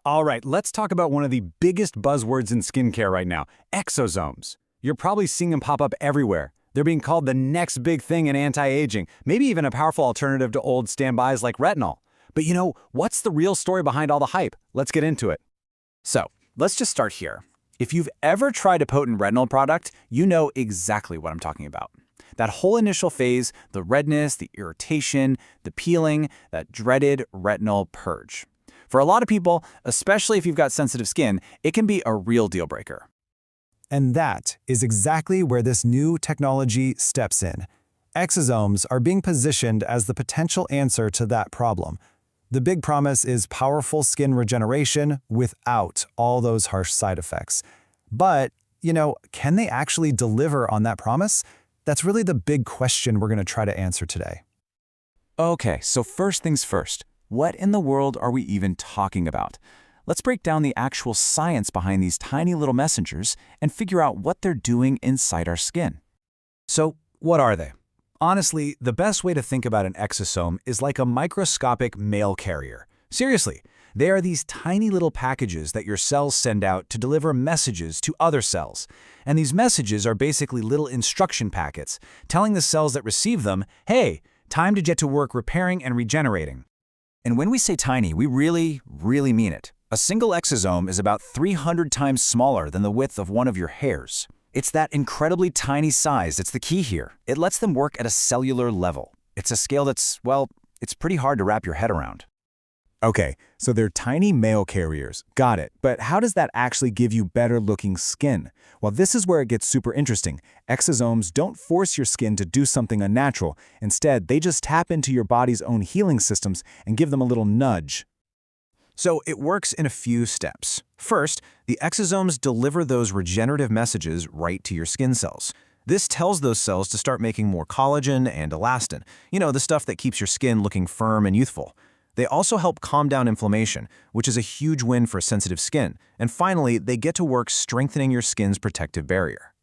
All right, let's talk about one of the biggest buzzwords in skincare right now, exosomes. You're probably seeing them pop up everywhere. They're being called the next big thing in anti-aging, maybe even a powerful alternative to old standbys like retinol. But what's the real story behind all the hype? Let's get into it. So, let's just start here. If you've ever tried a potent retinol product, you know exactly what I'm talking about. That whole initial phase, the redness, the irritation, the peeling, that dreaded retinol purge. For a lot of people, especially if you've got sensitive skin, it can be a real deal breaker. And that is exactly where this new technology steps in. Exosomes are being positioned as the potential answer to that problem. The big promise is powerful skin regeneration without all those harsh side effects. But, can they actually deliver on that promise? That's really the big question we're going to try to answer today. Okay, so first things first. What in the world are we even talking about? Let's break down the actual science behind these tiny little messengers and figure out what they're doing inside our skin. So, what are they? Honestly, the best way to think about an exosome is like a microscopic mail carrier. Seriously, they are these tiny little packages that your cells send out to deliver messages to other cells. And these messages are basically little instruction packets, telling the cells that receive them, hey, time to get to work repairing and regenerating. And when we say tiny, we really mean it. A single exosome is about 300 times smaller than the width of one of your hairs. It's that incredibly tiny size that's the key here. It lets them work at a cellular level. It's a scale that's, it's pretty hard to wrap your head around. Okay, so they're tiny mail carriers. Got it. But how does that actually give you better-looking skin? Well, this is where it gets super interesting. Exosomes don't force your skin to do something unnatural. Instead, they just tap into your body's own healing systems and give them a little nudge. So it works in a few steps. First, the exosomes deliver those regenerative messages right to your skin cells. This tells those cells to start making more collagen and elastin, the stuff that keeps your skin looking firm and youthful. They also help calm down inflammation, which is a huge win for sensitive skin. And finally, they get to work strengthening your skin's protective barrier.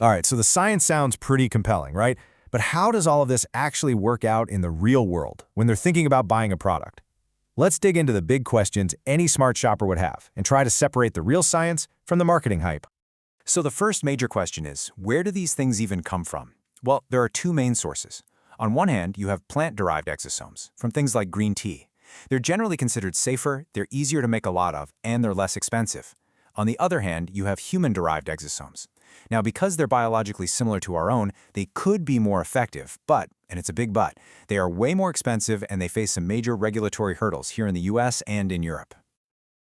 All right, so the science sounds pretty compelling, right? But how does all of this actually work out in the real world when they're thinking about buying a product? Let's dig into the big questions any smart shopper would have and try to separate the real science from the marketing hype. So the first major question is, where do these things even come from? Well, there are two main sources. On one hand, you have plant-derived exosomes from things like green tea. They're generally considered safer, they're easier to make a lot of, and they're less expensive. On the other hand, you have human-derived exosomes. Now, because they're biologically similar to our own, they could be more effective, but, and it's a big but, they are way more expensive and they face some major regulatory hurdles here in the US and in Europe.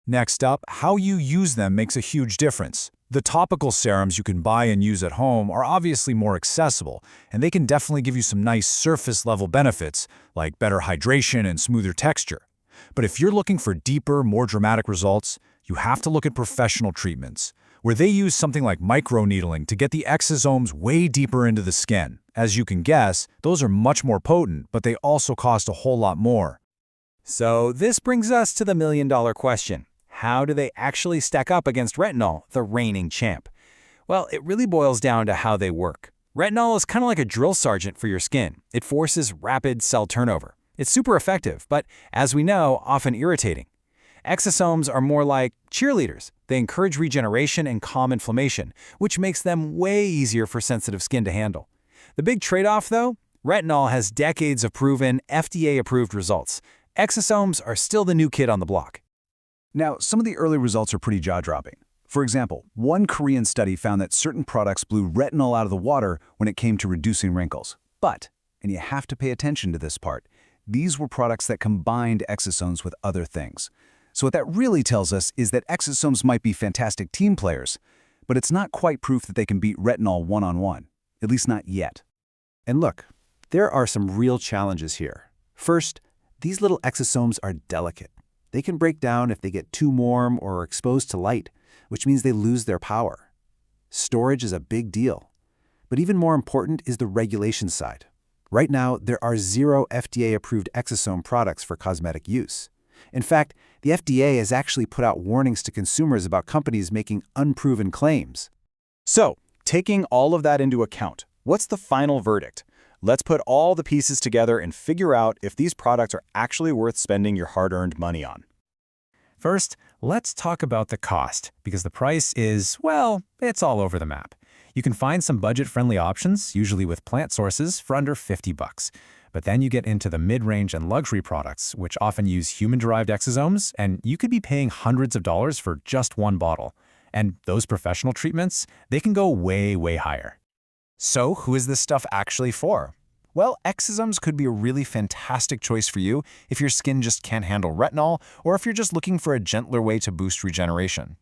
Next up, how you use them makes a huge difference. The topical serums you can buy and use at home are obviously more accessible, and they can definitely give you some nice surface-level benefits, like better hydration and smoother texture. But if you're looking for deeper, more dramatic results, you have to look at professional treatments, where they use something like microneedling to get the exosomes way deeper into the skin. As you can guess, those are much more potent, but they also cost a whole lot more. So this brings us to the million-dollar question. How do they actually stack up against retinol, the reigning champ? Well, it really boils down to how they work. Retinol is kind of like a drill sergeant for your skin. It forces rapid cell turnover. It's super effective, but as we know, often irritating. Exosomes are more like cheerleaders. They encourage regeneration and calm inflammation, which makes them way easier for sensitive skin to handle. The big trade-off, though? Retinol has decades of proven, FDA-approved results. Exosomes are still the new kid on the block. Now, some of the early results are pretty jaw-dropping. For example, one Korean study found that certain products blew retinol out of the water when it came to reducing wrinkles. But, and you have to pay attention to this part, these were products that combined exosomes with other things. So what that really tells us is that exosomes might be fantastic team players, but it's not quite proof that they can beat retinol one-on-one, at least not yet. And look, there are some real challenges here. First, these little exosomes are delicate. They can break down if they get too warm or are exposed to light, which means they lose their power. Storage is a big deal. But even more important is the regulation side. Right now, there are 0 FDA-approved exosome products for cosmetic use. In fact, the FDA has actually put out warnings to consumers about companies making unproven claims. So, taking all of that into account, what's the final verdict? Let's put all the pieces together and figure out if these products are actually worth spending your hard-earned money on. First, let's talk about the cost, because the price is, well, it's all over the map. You can find some budget-friendly options, usually with plant sources, for under $50. But then you get into the mid-range and luxury products, which often use human-derived exosomes, and you could be paying hundreds of dollars for just one bottle. And those professional treatments, they can go way, way higher. So, who is this stuff actually for? Well, exosomes could be a really fantastic choice for you if your skin just can't handle retinol, or if you're just looking for a gentler way to boost regeneration.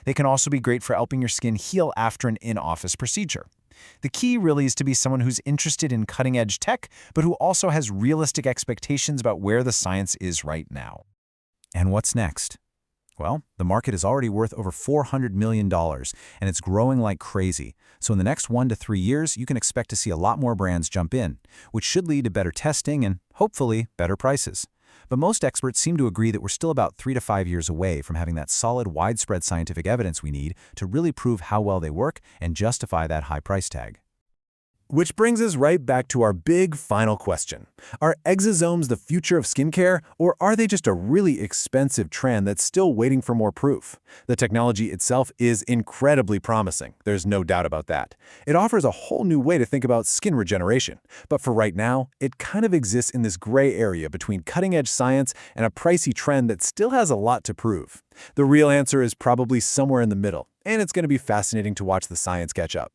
They can also be great for helping your skin heal after an in-office procedure. The key really is to be someone who's interested in cutting-edge tech, but who also has realistic expectations about where the science is right now. And what's next? Well, the market is already worth over $400 million, and it's growing like crazy. So in the next 1 to 3 years, you can expect to see a lot more brands jump in, which should lead to better testing and, hopefully, better prices. But most experts seem to agree that we're still about 3 to 5 years away from having that solid, widespread scientific evidence we need to really prove how well they work and justify that high price tag. Which brings us right back to our big final question. Are exosomes the future of skincare, or are they just a really expensive trend that's still waiting for more proof? The technology itself is incredibly promising, there's no doubt about that. It offers a whole new way to think about skin regeneration, but for right now, it kind of exists in this gray area between cutting-edge science and a pricey trend that still has a lot to prove. The real answer is probably somewhere in the middle, and it's going to be fascinating to watch the science catch up.